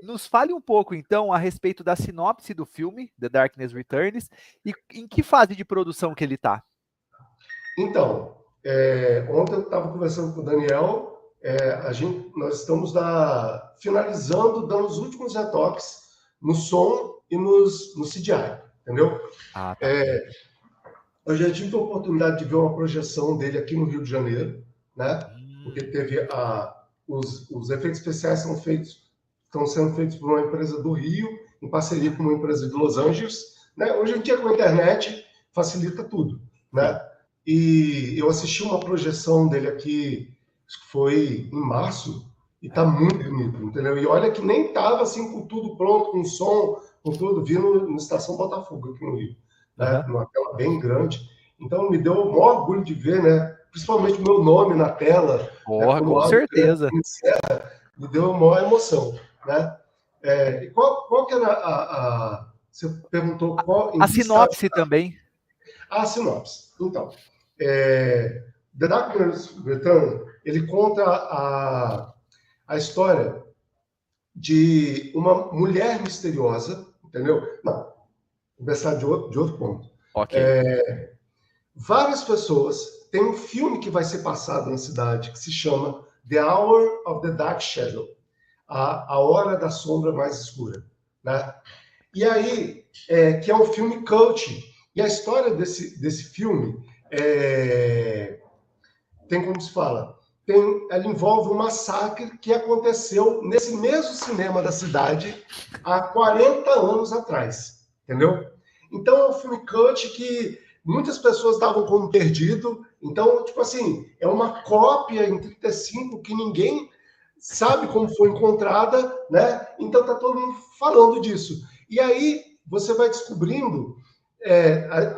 nos fale um pouco, então, a respeito da sinopse do filme, The Darkness Returns, e em que fase de produção que ele está. Então, ontem eu estava conversando com o Daniel, nós estamos finalizando, dando os últimos retoques no som e no CGI, entendeu? Ah, tá. Eu já tive a oportunidade de ver uma projeção dele aqui no Rio de Janeiro, né? Porque teve os efeitos especiais estão sendo feitos por uma empresa do Rio, em parceria com uma empresa de Los Angeles, né? Hoje em dia, com a internet, facilita tudo, né? Sim. E eu assisti uma projeção dele aqui, acho que foi em março, e tá muito bonito, entendeu? E olha que nem tava assim com tudo pronto, com som, com tudo, vi na Estação Botafogo aqui no Rio, né? Numa tela bem grande. Então me deu o maior orgulho de ver, né? Principalmente o meu nome na tela, Porra, com certeza. Me deu a maior emoção, né? E qual que era você perguntou qual... A sinopse também. A sinopse. Então, The Darkness Return, ele conta a história de uma mulher misteriosa, entendeu? Não, vou começar de outro ponto. Ok. Várias pessoas... Tem um filme que vai ser passado na cidade que se chama The Hour of the Dark Shadow, a Hora da Sombra Mais Escura, né? E aí, que é um filme cult. E a história desse filme tem como se fala, ela envolve um massacre que aconteceu nesse mesmo cinema da cidade há 40 anos atrás, entendeu? Então é um filme cult que muitas pessoas davam como perdido. Então, tipo assim, é uma cópia em 35 que ninguém sabe como foi encontrada, né? Então tá todo mundo falando disso. E aí você vai descobrindo,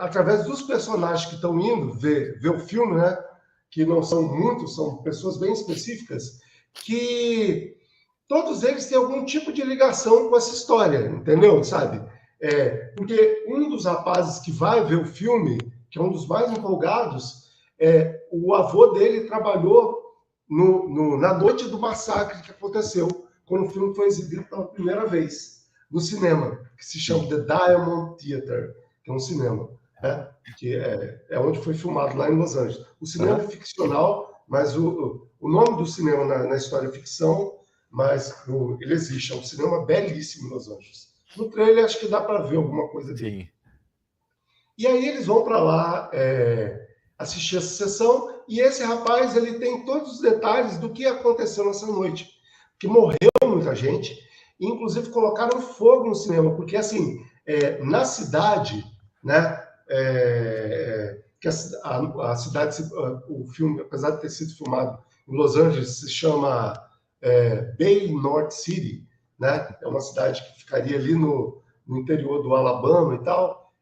através dos personagens que estão indo ver o filme, né? Que não são muitos, são pessoas bem específicas, que todos eles têm algum tipo de ligação com essa história, entendeu? Sabe? Porque um dos rapazes que vai ver o filme, que é um dos mais empolgados, o avô dele trabalhou na noite do massacre que aconteceu, quando o filme foi exibido pela primeira vez no cinema, que se chama The Diamond Theater, que é um cinema, né? Que é onde foi filmado, lá em Los Angeles. O cinema é ficcional, mas o nome do cinema na história é ficção, mas ele existe. É um cinema belíssimo em Los Angeles. No trailer, acho que dá para ver alguma coisa dele. Sim. E aí eles vão para lá assistir essa sessão, e esse rapaz ele tem todos os detalhes do que aconteceu nessa noite. Que morreu muita gente, e inclusive colocaram fogo no cinema, porque assim, na cidade, né, que a cidade, o filme, apesar de ter sido filmado em Los Angeles, se chama Bay North City, né? É uma cidade que ficaria ali no interior do Alabama e tal.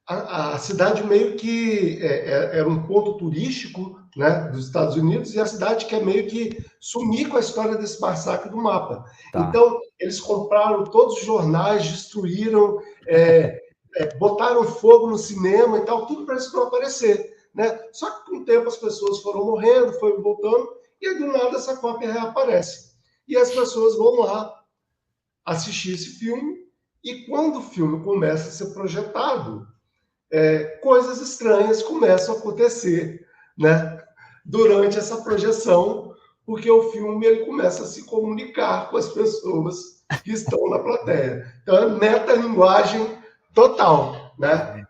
A cidade meio que era um ponto turístico, né, dos Estados Unidos, e a cidade quer meio que sumir com a história desse massacre do mapa. Tá. Então, eles compraram todos os jornais, destruíram, botaram fogo no cinema e tal, tudo para isso não aparecer, né? Só que com o tempo as pessoas foram morrendo, foram voltando, e aí, do nada essa cópia reaparece. E as pessoas vão lá assistir esse filme, e quando o filme começa a ser projetado, coisas estranhas começam a acontecer, né? Durante essa projeção, porque o filme ele começa a se comunicar com as pessoas que estão na plateia. Então é metalinguagem total, né?